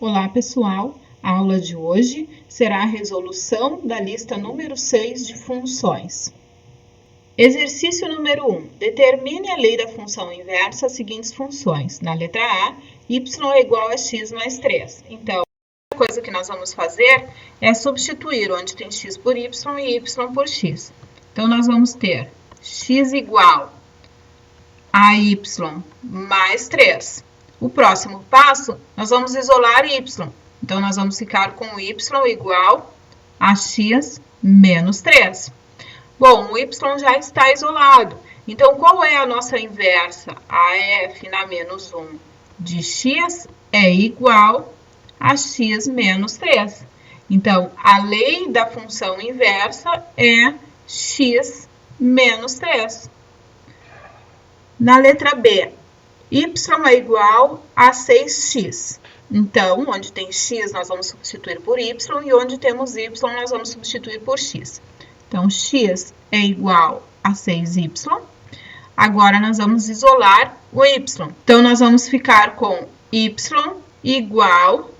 Olá, pessoal! A aula de hoje será a resolução da lista número 6 de funções. Exercício número 1. Determine a lei da função inversa às seguintes funções. Na letra A, y é igual a x mais 3. Então, a coisa que nós vamos fazer é substituir onde tem x por y e y por x. Então, nós vamos ter x igual a y mais 3. O próximo passo, nós vamos isolar y. Então, nós vamos ficar com y igual a x menos 3. Bom, o y já está isolado. Então, qual é a nossa inversa? A f na menos 1 de x é igual a x menos 3. Então, a lei da função inversa é x menos 3. Na letra B, y é igual a 6x. Então, onde tem x, nós vamos substituir por y, e onde temos y, nós vamos substituir por x. Então, x é igual a 6y. Agora, nós vamos isolar o y. Então, nós vamos ficar com y igual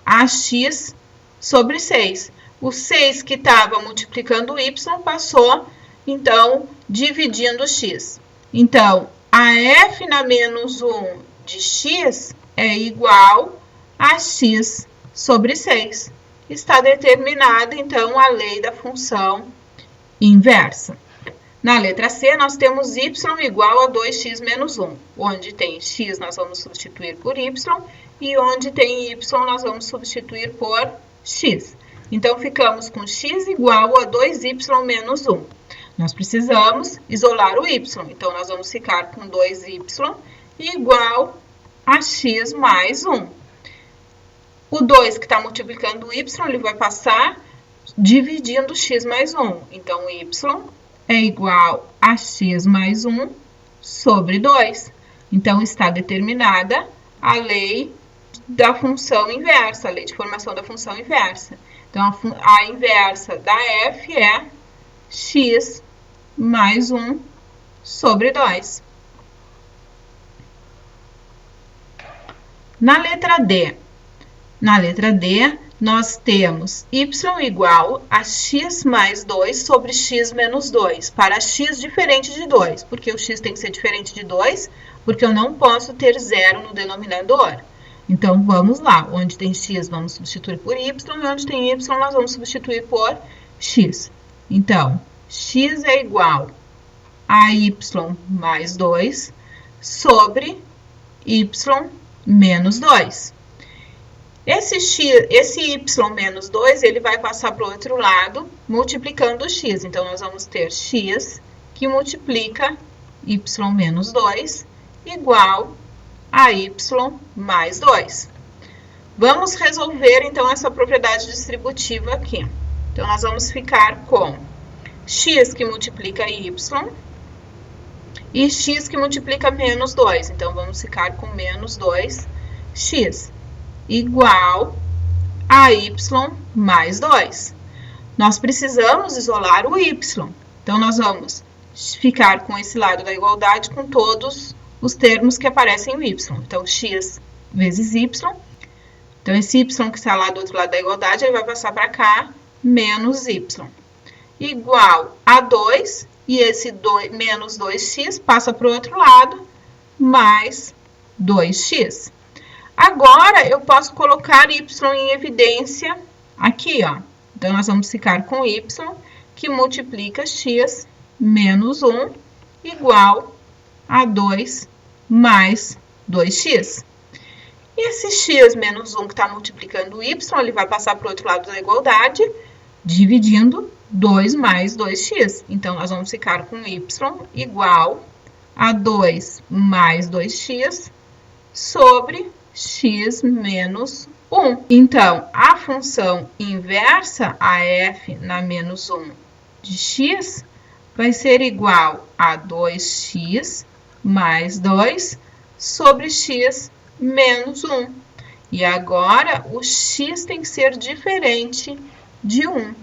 a x sobre 6. O 6 que estava multiplicando o y passou, então, dividindo x. Então, a f na menos 1 de x é igual a x sobre 6. Está determinada, então, a lei da função inversa. Na letra C, nós temos y igual a 2x menos 1. Onde tem x, nós vamos substituir por y, e onde tem y, nós vamos substituir por x. Então, ficamos com x igual a 2y menos 1. Nós precisamos isolar o y, então nós vamos ficar com 2y igual a x mais 1. O 2 que está multiplicando o y, ele vai passar dividindo x mais 1. Então, y é igual a x mais 1 sobre 2. Então, está determinada a lei da função inversa, a lei de formação da função inversa. Então, a inversa da f é x mais 1 sobre 2. Na letra D, nós temos y igual a x mais 2 sobre x menos 2, para x diferente de 2. Porque o x tem que ser diferente de 2, porque eu não posso ter zero no denominador. Então, vamos lá. Onde tem x, vamos substituir por y, e onde tem y, nós vamos substituir por x. Então, x é igual a y mais 2 sobre y menos 2. Esse y menos 2, ele vai passar para o outro lado, multiplicando o x. Então, nós vamos ter x que multiplica y menos 2 igual a y mais 2. Vamos resolver, então, essa propriedade distributiva aqui. Então, nós vamos ficar com x que multiplica y e x que multiplica menos 2. Então, vamos ficar com menos 2x igual a y mais 2. Nós precisamos isolar o y. Então, nós vamos ficar com esse lado da igualdade com todos os termos que aparecem no y. Então, x vezes y. Então, esse y que está lá do outro lado da igualdade, ele vai passar para cá, menos y. Igual a 2, e esse menos 2x passa para o outro lado, mais 2x. Agora, eu posso colocar y em evidência aqui, ó. Então, nós vamos ficar com y, que multiplica x menos 1, igual a 2 mais 2x. E esse x menos 1 que está multiplicando o y, ele vai passar para o outro lado da igualdade, dividindo 2 mais 2x. Então, nós vamos ficar com y igual a 2 mais 2x sobre x menos 1. Então, a função inversa, a f na menos 1 de x, vai ser igual a 2x mais 2 sobre x menos 1. E agora, o x tem que ser diferente de 1.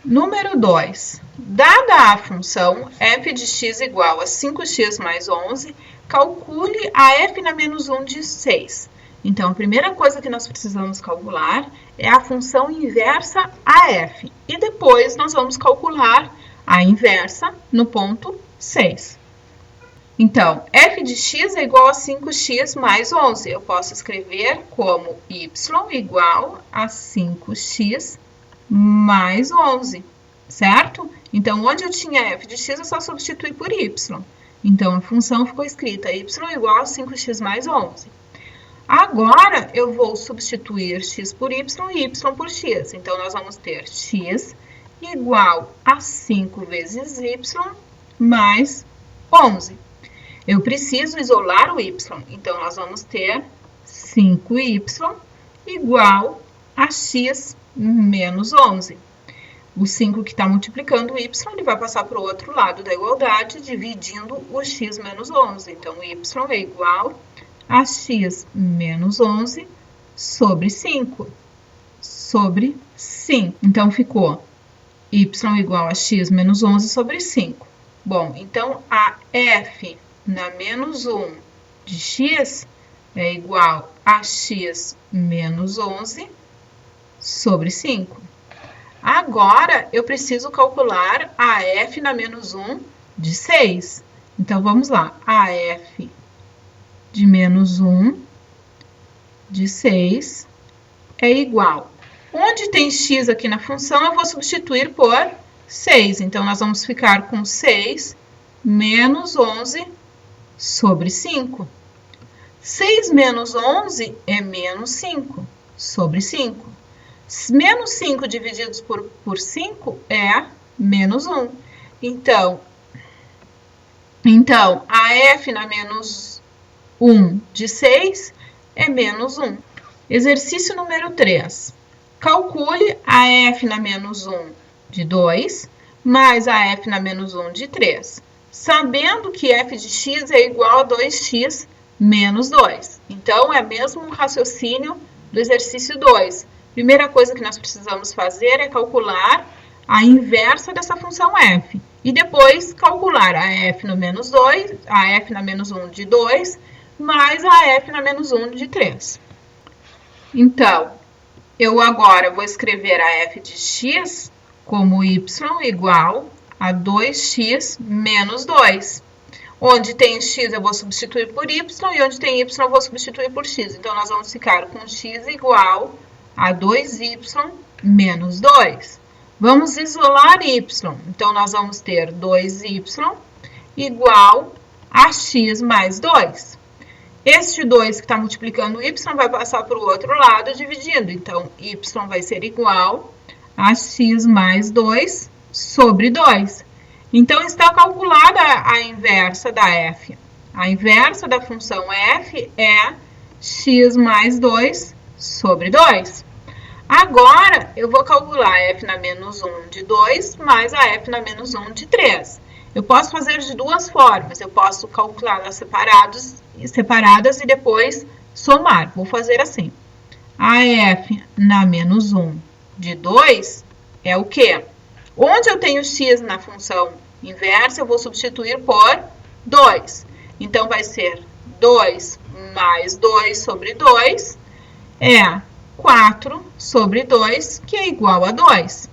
Número 2. Dada a função f de x igual a 5x mais 11, calcule a f na menos 1 de 6. Então, a primeira coisa que nós precisamos calcular é a função inversa AF. E depois nós vamos calcular a inversa no ponto 6. Então, f de x é igual a 5x mais 11. Eu posso escrever como y igual a 5x mais 11, certo? Então, onde eu tinha f de x, eu só substituí por y. Então, a função ficou escrita y igual a 5x mais 11. Agora, eu vou substituir x por y e y por x. Então, nós vamos ter x igual a 5 vezes y mais 11. Eu preciso isolar o y. Então, nós vamos ter 5y igual a x menos 11. O 5 que está multiplicando o y, ele vai passar para o outro lado da igualdade, dividindo o x menos 11. Então, y é igual a x menos 11 sobre 5. Sobre 5. Então, ficou y igual a x menos 11 sobre 5. Bom, então, a f na menos 1 de x é igual a x menos 11 sobre 5. Agora, eu preciso calcular a f na menos 1 de 6. Então, vamos lá. A f de menos 1 de 6 é igual. Onde tem x aqui na função, eu vou substituir por 6. Então, nós vamos ficar com 6 menos 11 sobre 5. 6 menos 11 é menos 5 sobre 5. Menos 5 divididos por 5 é menos 1. Então, a f na menos 1 de 6 é menos 1. Exercício número 3. Calcule a f na menos 1 de 2 mais a f na menos 1 de 3. Sabendo que f de x é igual a 2x menos 2. Então, é mesmo um raciocínio do exercício 2. Primeira coisa que nós precisamos fazer é calcular a inversa dessa função f. E depois calcular a f na menos 2, a f na menos 1 de 2, mais a f na menos 1 de 3. Então, eu agora vou escrever a f de x como y igual a 2x menos 2. Onde tem x eu vou substituir por y e onde tem y eu vou substituir por x. Então, nós vamos ficar com x igual a 2y menos 2. Vamos isolar y. Então, nós vamos ter 2y igual a x mais 2. Este 2 que está multiplicando y vai passar para o outro lado dividindo. Então, y vai ser igual a x mais 2 sobre 2. Então, está calculada a inversa da f. A inversa da função f é x mais 2 sobre 2. Agora, eu vou calcular a f na menos 1 de 2 mais a f na menos 1 de 3. Eu posso fazer de duas formas. Eu posso calcular elas separadas e depois somar. Vou fazer assim. A f na menos 1 de 2 é o quê? Onde eu tenho x na função inversa, eu vou substituir por 2. Então, vai ser 2 mais 2 sobre 2 é 4 sobre 2, que é igual a 2.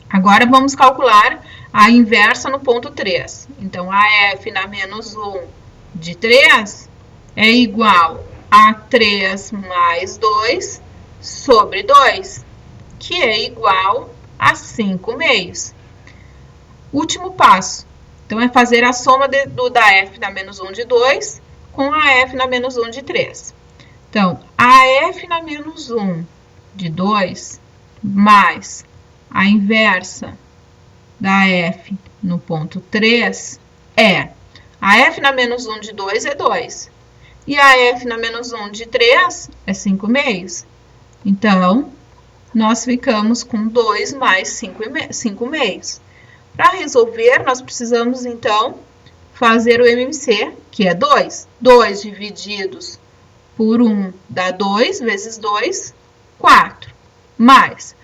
Agora, vamos calcular a inversa no ponto 3. Então, a f na menos 1 de 3 é igual a 3 mais 2 sobre 2, que é igual a 5 meios. Último passo. Então, é fazer a soma da f na menos 1 de 2 com a f na menos 1 de 3. Então, a f na menos 1 de 2 mais a inversa da f no ponto 3 é a f na menos 1 de 2 é 2. E a f na menos 1 de 3 é 5 meios. Então, nós ficamos com 2 mais 5 meios. Para resolver, nós precisamos, então, fazer o MMC, que é 2. 2 divididos por 1 dá 2, vezes 2, 4. Mais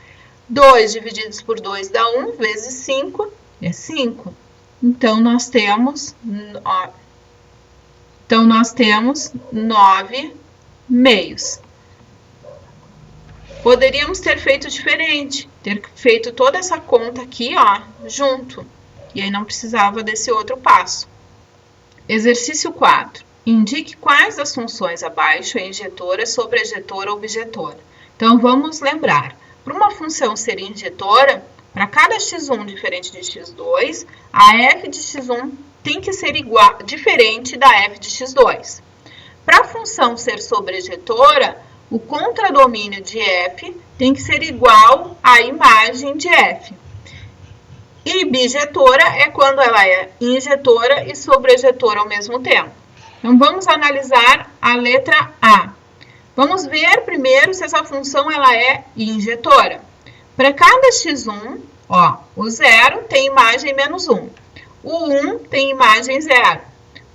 2 divididos por 2 dá 1, vezes 5, é 5. Então, nós temos 9 meios. Poderíamos ter feito diferente, ter feito toda essa conta aqui, ó, junto. E aí não precisava desse outro passo. Exercício 4. Indique quais das funções abaixo é injetora, sobrejetora ou bijetora. Então, vamos lembrar. Para uma função ser injetora, para cada x1 diferente de x2, a f de x1 tem que ser diferente da f de x2. Para a função ser sobrejetora, o contradomínio de f tem que ser igual à imagem de f. E bijetora é quando ela é injetora e sobrejetora ao mesmo tempo. Então, vamos analisar a letra A. Vamos ver primeiro se essa função ela é injetora. Para cada x1, ó, o 0 tem imagem menos 1. O 1 tem imagem 0.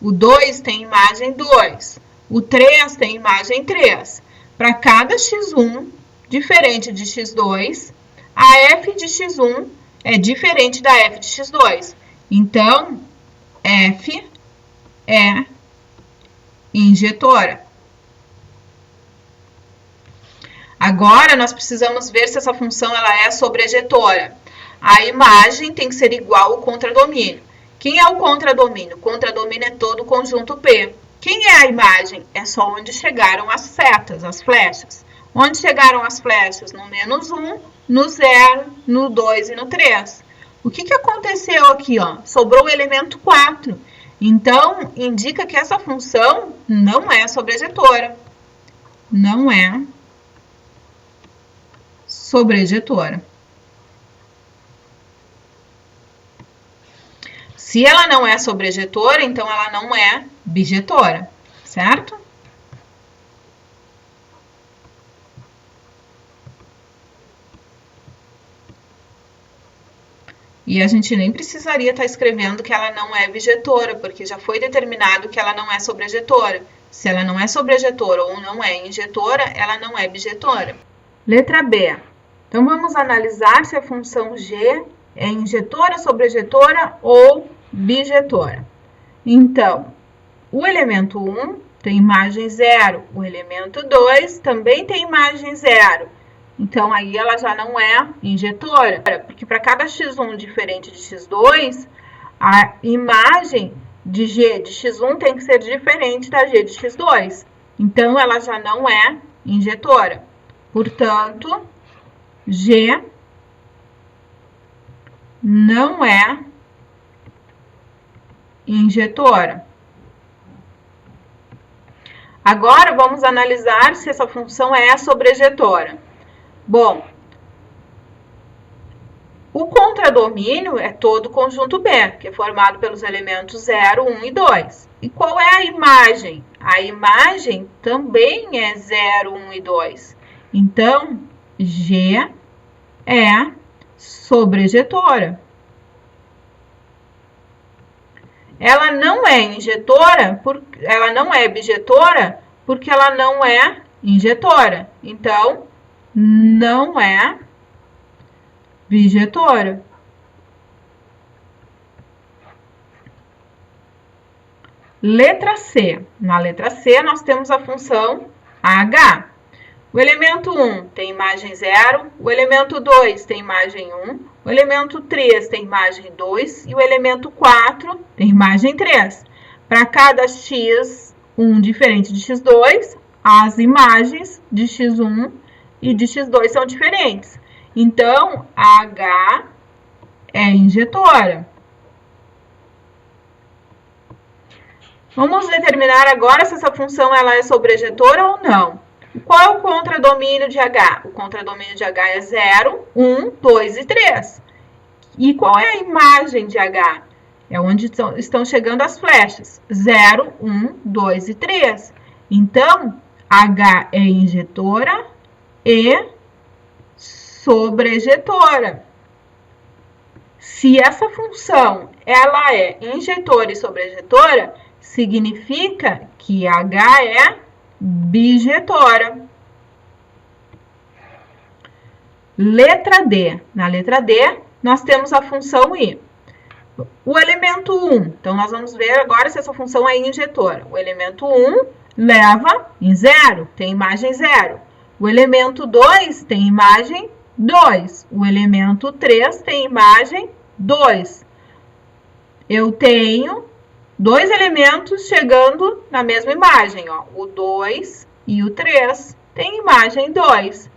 O 2 tem imagem 2. O 3 tem imagem 3. Para cada x1 diferente de x2, a f de x1 é diferente da f de x2. Então, f é injetora. Agora, nós precisamos ver se essa função ela é sobrejetora. A imagem tem que ser igual ao contradomínio. Quem é o contradomínio? O contradomínio é todo o conjunto P. Quem é a imagem? É só onde chegaram as setas, as flechas. Onde chegaram as flechas? No menos 1, no 0, no 2 e no 3. O que aconteceu aqui? Ó? Sobrou o elemento 4. Então, indica que essa função não é sobrejetora. Não é sobrejetora. Se ela não é sobrejetora, então ela não é bijetora, certo? E a gente nem precisaria estar escrevendo que ela não é bijetora, porque já foi determinado que ela não é sobrejetora. Se ela não é sobrejetora ou não é injetora, ela não é bijetora. Letra B. Então, vamos analisar se a função g é injetora, sobrejetora ou bijetora. Então, o elemento 1 tem imagem 0, o elemento 2 também tem imagem 0. Então, aí ela já não é injetora, porque para cada x1 diferente de x2, a imagem de g de x1 tem que ser diferente da g de x2. Então, ela já não é injetora. Portanto, G não é injetora. Agora, vamos analisar se essa função é sobrejetora. Bom, o contradomínio é todo o conjunto B, que é formado pelos elementos 0, 1 e 2. E qual é a imagem? A imagem também é 0, 1 e 2. Então, G é sobrejetora. Ela não é injetora, ela não é bijetora, porque ela não é injetora. Então, não é bijetora. Letra C. Na letra C, nós temos a função H. O elemento 1 tem imagem 0, o elemento 2 tem imagem 1, o elemento 3 tem imagem 2 e o elemento 4 tem imagem 3. Para cada x1 diferente de x2, as imagens de x1 e de x2 são diferentes. Então, a H é injetora. Vamos determinar agora se essa função ela é sobrejetora ou não. Qual é o contradomínio de H? O contradomínio de H é 0, 1, 2 e 3. E qual é a imagem de H? É onde estão chegando as flechas. 0, 1, 2 e 3. Então, H é injetora e sobrejetora. Se essa função ela é injetora e sobrejetora, significa que H é bijetora. Letra D. Na letra D, nós temos a função I. O elemento 1. Então, nós vamos ver agora se essa função é injetora. O elemento 1 leva em 0, tem imagem 0. O elemento 2 tem imagem 2. O elemento 3 tem imagem 2. Eu tenho dois elementos chegando na mesma imagem, ó. O 2 e o 3 tem imagem 2.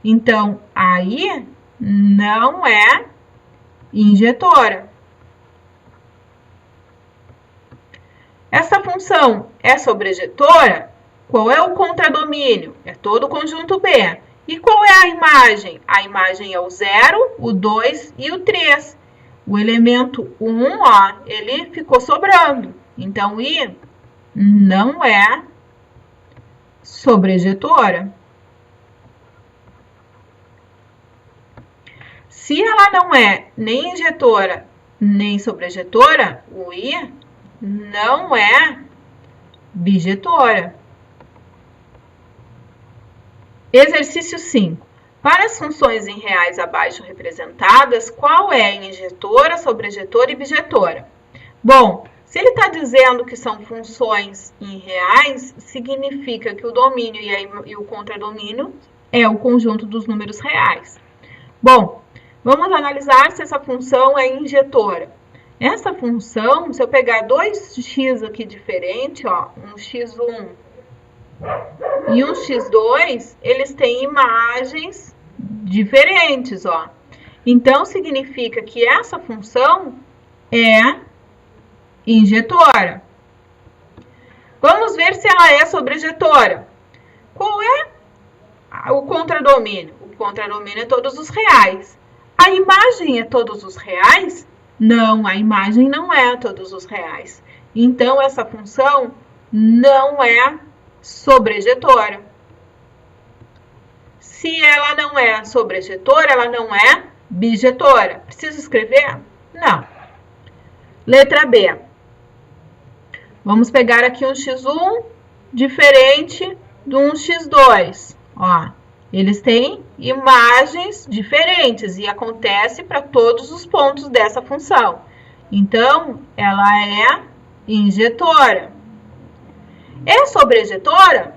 Então, aí não é injetora. Essa função é sobrejetora? Qual é o contradomínio? É todo o conjunto B. E qual é a imagem? A imagem é o 0, o 2 e o 3. O elemento 1, ó, ele ficou sobrando. Então, I não é sobrejetora. Se ela não é nem injetora nem sobrejetora, o I não é bijetora. Exercício 5. Para as funções em reais abaixo representadas, qual é a injetora, sobrejetora e bijetora? Bom, se ele está dizendo que são funções em reais, significa que o domínio e o contradomínio é o conjunto dos números reais. Bom, vamos analisar se essa função é injetora. Essa função, se eu pegar dois x aqui diferentes, ó, um x1 e um x2, eles têm imagens diferentes, ó. Então, significa que essa função é injetora. Vamos ver se ela é sobrejetora. Qual é o contradomínio? O contradomínio é todos os reais. A imagem é todos os reais? Não, a imagem não é todos os reais. Então, essa função não é sobrejetora. Se ela não é sobrejetora, ela não é bijetora. Preciso escrever? Não. Letra B. Vamos pegar aqui um x1 diferente de um x2. Ó, eles têm imagens diferentes e acontece para todos os pontos dessa função. Então, ela é injetora. É sobrejetora?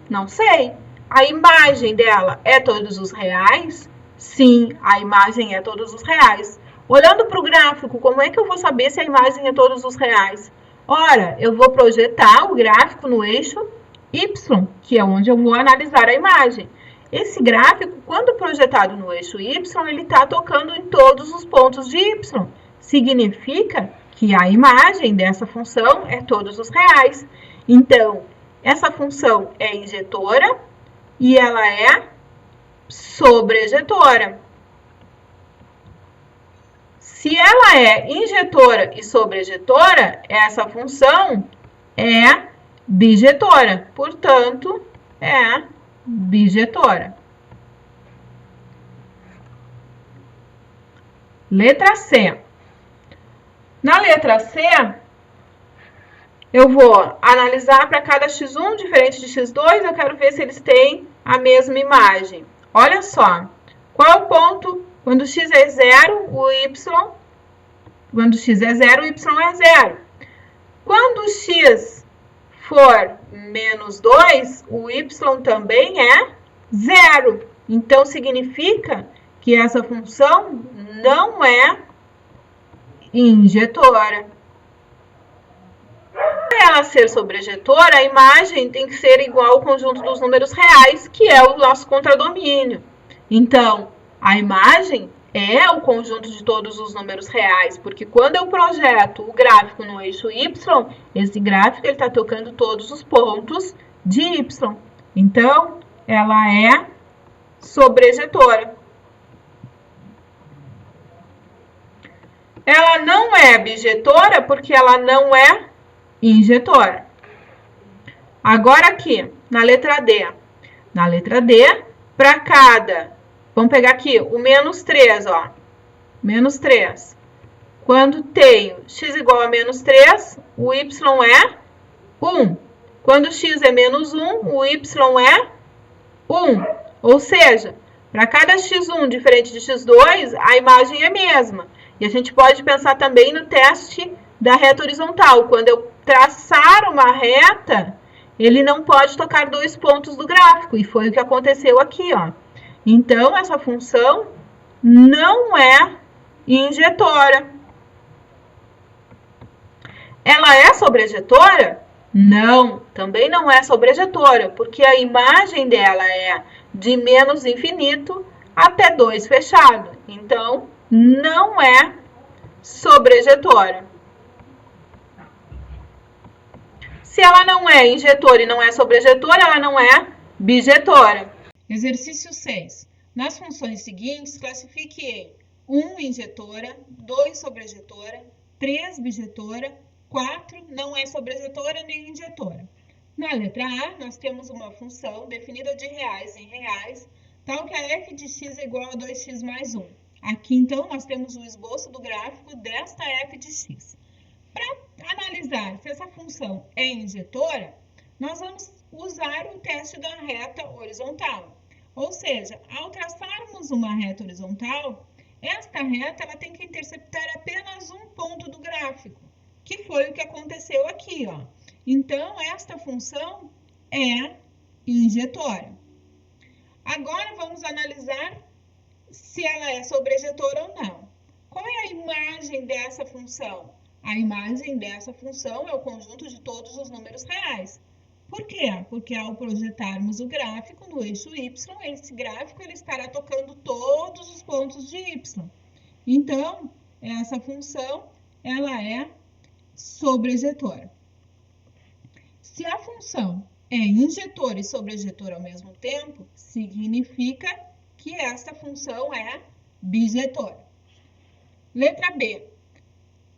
Não sei. A imagem dela é todos os reais? Sim, a imagem é todos os reais. Olhando para o gráfico, como é que eu vou saber se a imagem é todos os reais? Ora, eu vou projetar o gráfico no eixo Y, que é onde eu vou analisar a imagem. Esse gráfico, quando projetado no eixo Y, ele está tocando em todos os pontos de Y. Significa que a imagem dessa função é todos os reais. Então, essa função é injetora e ela é sobrejetora. Se ela é injetora e sobrejetora, essa função é bijetora. Portanto, é bijetora. Letra C. Na letra C, eu vou analisar para cada x1 diferente de x2, eu quero ver se eles têm a mesma imagem. Olha só, qual é o ponto? Quando x é 0, o y... Quando x é 0, o y é 0. Quando x for menos 2, o y também é 0. Então, significa que essa função não é injetora. Para ela ser sobrejetora, a imagem tem que ser igual ao conjunto dos números reais, que é o nosso contradomínio. Então, a imagem é o conjunto de todos os números reais, porque quando eu projeto o gráfico no eixo Y, esse gráfico está tocando todos os pontos de Y. Então, ela é sobrejetora. Ela não é bijetora porque ela não é injetora. Agora aqui, na letra D. Na letra D, para cada... Vamos pegar aqui o menos 3, ó. Menos 3. Quando tenho x igual a menos 3, o y é 1. Quando x é menos 1, o y é 1. Ou seja, para cada x1 diferente de x2, a imagem é a mesma. E a gente pode pensar também no teste da reta horizontal. Quando eu traçar uma reta ele não pode tocar dois pontos do gráfico, e foi o que aconteceu aqui, ó. Então, essa função não é injetora. Ela é sobrejetora? Não, também não é sobrejetora, porque a imagem dela é de menos infinito até 2 fechado. Então, não é sobrejetora. Se ela não é injetora e não é sobrejetora, ela não é bijetora. Exercício 6. Nas funções seguintes, classifique em 1 injetora, 2 sobrejetora, 3 bijetora, 4 não é sobrejetora nem injetora. Na letra A, nós temos uma função definida de reais em reais, tal que a f de x é igual a 2x mais 1. Aqui, então, nós temos o esboço do gráfico desta f de x. Para analisar se essa função é injetora, nós vamos usar o teste da reta horizontal. Ou seja, ao traçarmos uma reta horizontal, esta reta ela tem que interceptar apenas um ponto do gráfico, que foi o que aconteceu aqui, ó. Então, esta função é injetora. Agora, vamos analisar se ela é sobrejetora ou não. Qual é a imagem dessa função? A imagem dessa função é o conjunto de todos os números reais. Por quê? Porque ao projetarmos o gráfico no eixo y, esse gráfico ele estará tocando todos os pontos de y. Então, essa função ela é sobrejetora. Se a função é injetora e sobrejetora ao mesmo tempo, significa que esta função é bijetora. Letra B.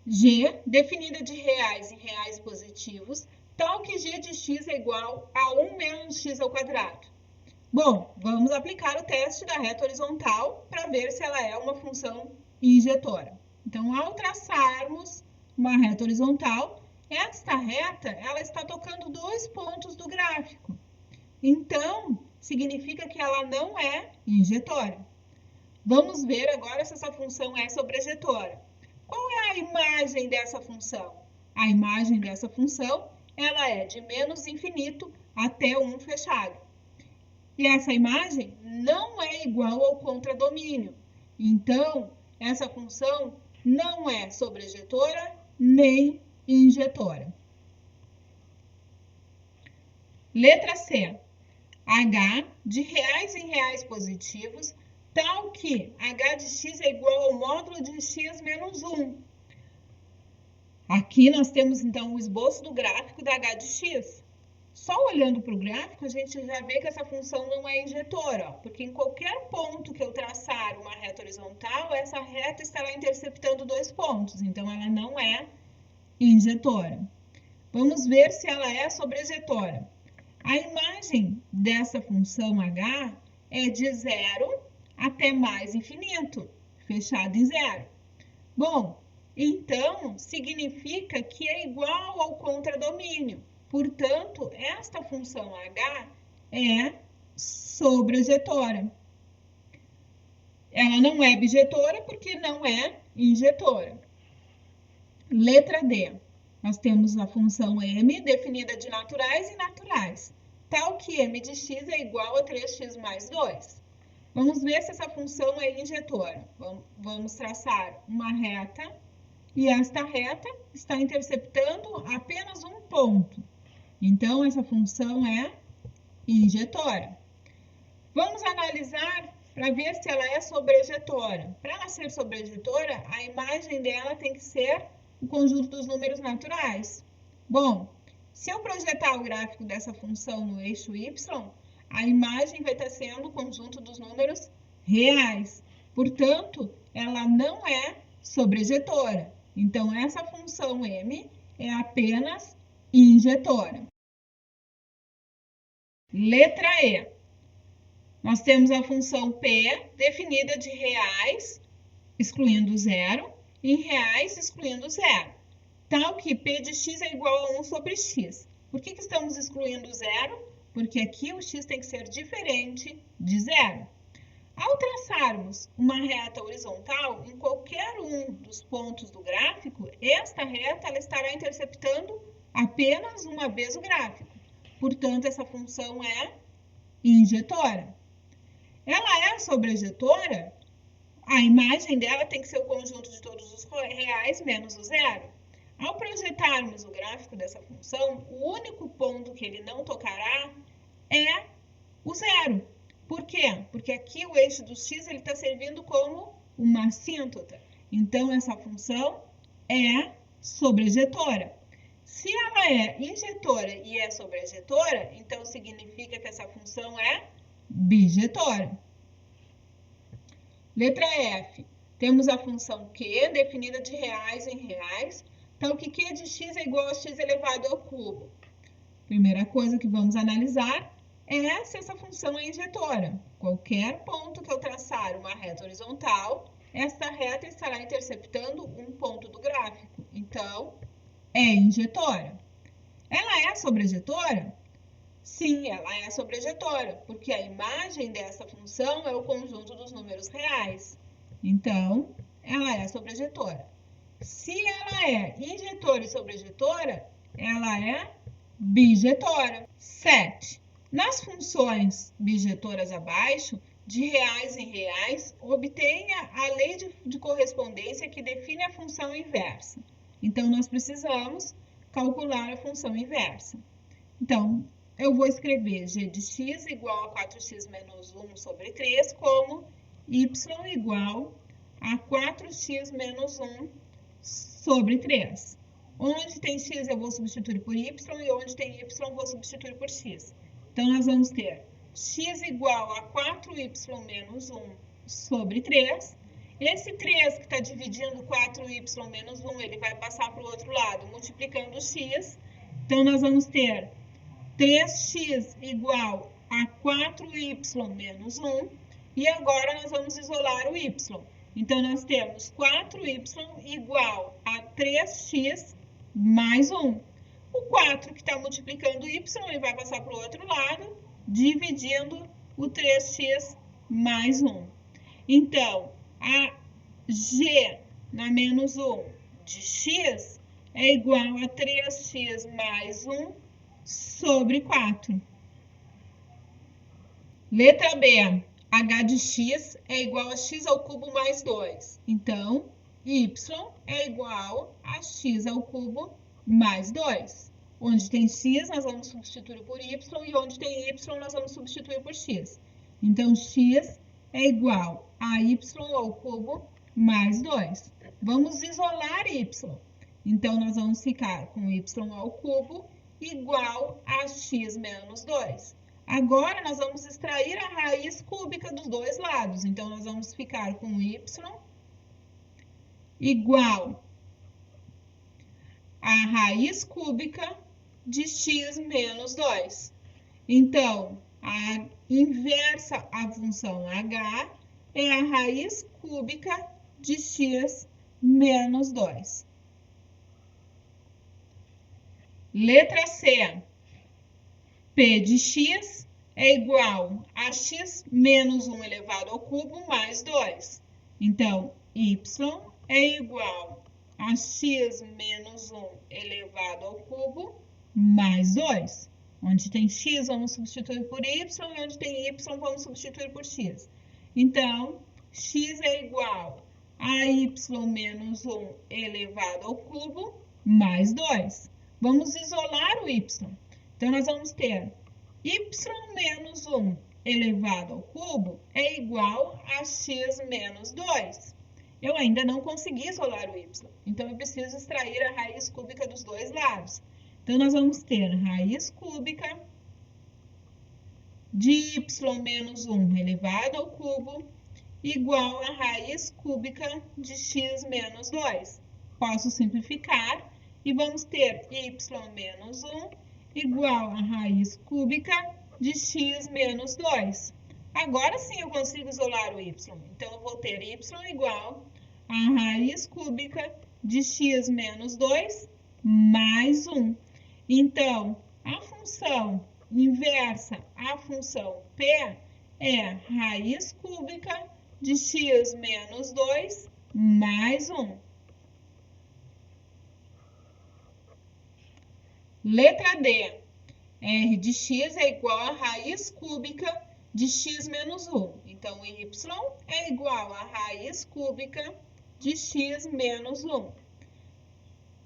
G, definida de reais em reais positivos, tal que g de x é igual a 1 menos x ao quadrado. Bom, vamos aplicar o teste da reta horizontal para ver se ela é uma função injetora. Então, ao traçarmos uma reta horizontal, esta reta ela está tocando dois pontos do gráfico. Então, significa que ela não é injetora. Vamos ver agora se essa função é sobrejetora. Qual é a imagem dessa função? A imagem dessa função ela é de menos infinito até 1 fechado. E essa imagem não é igual ao contradomínio. Então, essa função não é sobrejetora nem injetora. Letra C. H de reais em reais positivos, tal que h de x é igual ao módulo de x menos 1. Aqui nós temos, então, o esboço do gráfico da h de x. Só olhando para o gráfico, a gente já vê que essa função não é injetora, ó, porque em qualquer ponto que eu traçar uma reta horizontal, essa reta estará interceptando dois pontos, então ela não é injetora. Vamos ver se ela é sobrejetora. A imagem dessa função h é de 0 até mais infinito, fechado em 0. Bom, então, significa que é igual ao contradomínio. Portanto, esta função h é sobrejetora. Ela não é bijetora porque não é injetora. Letra D. Nós temos a função m definida de naturais e naturais, tal que m de x é igual a 3x mais 2. Vamos ver se essa função é injetora. Vamos traçar uma reta e esta reta está interceptando apenas um ponto. Então, essa função é injetora. Vamos analisar para ver se ela é sobrejetora. Para ela ser sobrejetora, a imagem dela tem que ser o conjunto dos números naturais. Bom, se eu projetar o gráfico dessa função no eixo y, a imagem vai estar sendo o conjunto dos números reais. Portanto, ela não é sobrejetora. Então, essa função m é apenas injetora. Letra E. Nós temos a função P definida de reais, excluindo zero, e reais, excluindo zero, tal que P de x é igual a 1 sobre x. Por que estamos excluindo zero? Porque aqui o x tem que ser diferente de zero. Ao traçarmos uma reta horizontal em qualquer um dos pontos do gráfico, esta reta ela estará interceptando apenas uma vez o gráfico. Portanto, essa função é injetora. Ela é sobrejetora? A imagem dela tem que ser o conjunto de todos os reais menos o zero. Ao projetarmos o gráfico dessa função, o único ponto que ele não tocará é o zero. Por quê? Porque aqui o eixo do x está servindo como uma assíntota. Então, essa função é sobrejetora. Se ela é injetora e é sobrejetora, então significa que essa função é bijetora. Letra F. Temos a função Q, definida de reais em reais. Então, que Q de x é igual a x elevado ao cubo. Primeira coisa que vamos analisar é se essa função é injetora. Qualquer ponto que eu traçar uma reta horizontal, esta reta estará interceptando um ponto do gráfico. Então, é injetora. Ela é sobrejetora? Sim, ela é sobrejetora, porque a imagem dessa função é o conjunto dos números reais. Então, ela é sobrejetora. Se ela é injetora e sobrejetora, ela é bijetora. 7. Nas funções bijetoras abaixo, de reais em reais, obtenha a lei de correspondência que define a função inversa. Então, nós precisamos calcular a função inversa. Então, eu vou escrever g de x igual a 4x menos 1 sobre 3, como y igual a 4x menos 1 sobre 3. Onde tem x eu vou substituir por y e onde tem y eu vou substituir por x. Então, nós vamos ter x igual a 4y menos 1 sobre 3. Esse 3 que está dividindo 4y menos 1, ele vai passar para o outro lado, multiplicando x. Então, nós vamos ter 3x igual a 4y menos 1. E agora, nós vamos isolar o y. Então, nós temos 4y igual a 3x mais 1. O 4 que está multiplicando y, ele vai passar para o outro lado, dividindo o 3x mais 1. Então, a g na menos 1 de x é igual a 3x mais 1 sobre 4. Letra B. H de x é igual a x ao cubo mais 2. Então, y é igual a x ao cubo mais 2. Onde tem x, nós vamos substituir por y, e onde tem y, nós vamos substituir por x. Então, x é igual a y ao cubo mais 2. Vamos isolar y. Então, nós vamos ficar com y ao cubo igual a x menos 2. Agora, nós vamos extrair a raiz cúbica dos dois lados. Então, nós vamos ficar com y igual a raiz cúbica de x menos 2. Então, a inversa à função h é a raiz cúbica de x menos 2. Letra C. P de x é igual a x menos 1 elevado ao cubo mais 2. Então, y é igual a x menos 1 elevado ao cubo mais 2. Onde tem x, vamos substituir por y, e onde tem y, vamos substituir por x. Então, x é igual a y menos 1 elevado ao cubo mais 2. Vamos isolar o y. Então, nós vamos ter y menos 1 elevado ao cubo é igual a x menos 2. Eu ainda não consegui isolar o y, então eu preciso extrair a raiz cúbica dos dois lados. Então, nós vamos ter raiz cúbica de y menos 1 elevado ao cubo igual a raiz cúbica de x menos 2. Posso simplificar e vamos ter y menos 1 igual a raiz cúbica de x menos 2. Agora sim eu consigo isolar o y. Então, eu vou ter y igual a raiz cúbica de x menos 2 mais 1. Então, a função inversa à função p é raiz cúbica de x menos 2 mais 1. Letra D. R de x é igual a raiz cúbica de x menos 1. Então, y é igual a raiz cúbica de x menos 1.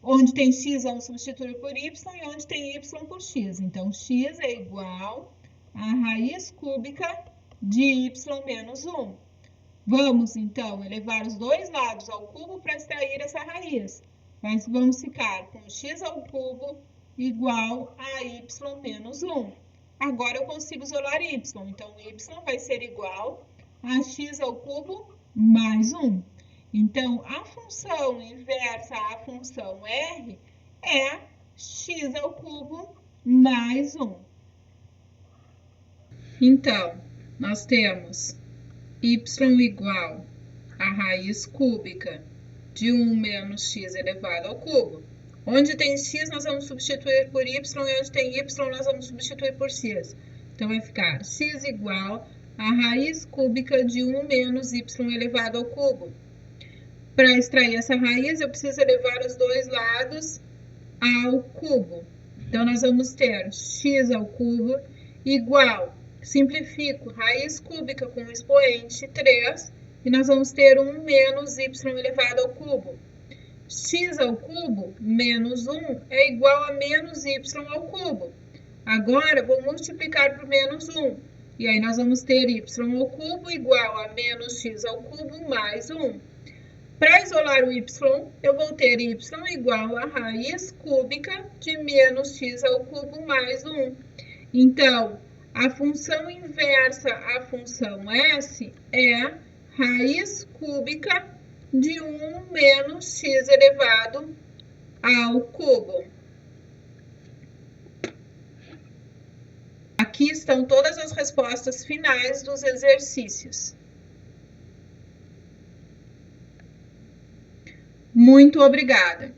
Onde tem x, vamos substituir por y, e onde tem y por x. Então, x é igual a raiz cúbica de y menos 1. Vamos, então, elevar os dois lados ao cubo para extrair essa raiz. Mas vamos ficar com x ao cubo igual a y menos 1. Agora eu consigo isolar y. Então, y vai ser igual a x ao cubo mais 1. Então, a função inversa à função r é x ao cubo mais 1. Então, nós temos y igual a raiz cúbica de 1 menos x elevado ao cubo. Onde tem x, nós vamos substituir por y, e onde tem y, nós vamos substituir por x. Então, vai ficar x igual a raiz cúbica de 1 menos y elevado ao cubo. Para extrair essa raiz, eu preciso elevar os dois lados ao cubo. Então, nós vamos ter x ao cubo igual, simplifico, raiz cúbica com expoente 3, e nós vamos ter 1 menos y elevado ao cubo. X ao cubo menos 1 é igual a menos y ao cubo. Agora, vou multiplicar por menos 1. E aí, nós vamos ter y ao cubo igual a menos x ao cubo mais 1. Para isolar o y, eu vou ter y igual a raiz cúbica de menos x ao cubo mais 1. Então, a função inversa à função s é raiz cúbica de 1 menos x elevado ao cubo. Aqui estão todas as respostas finais dos exercícios. Muito obrigada!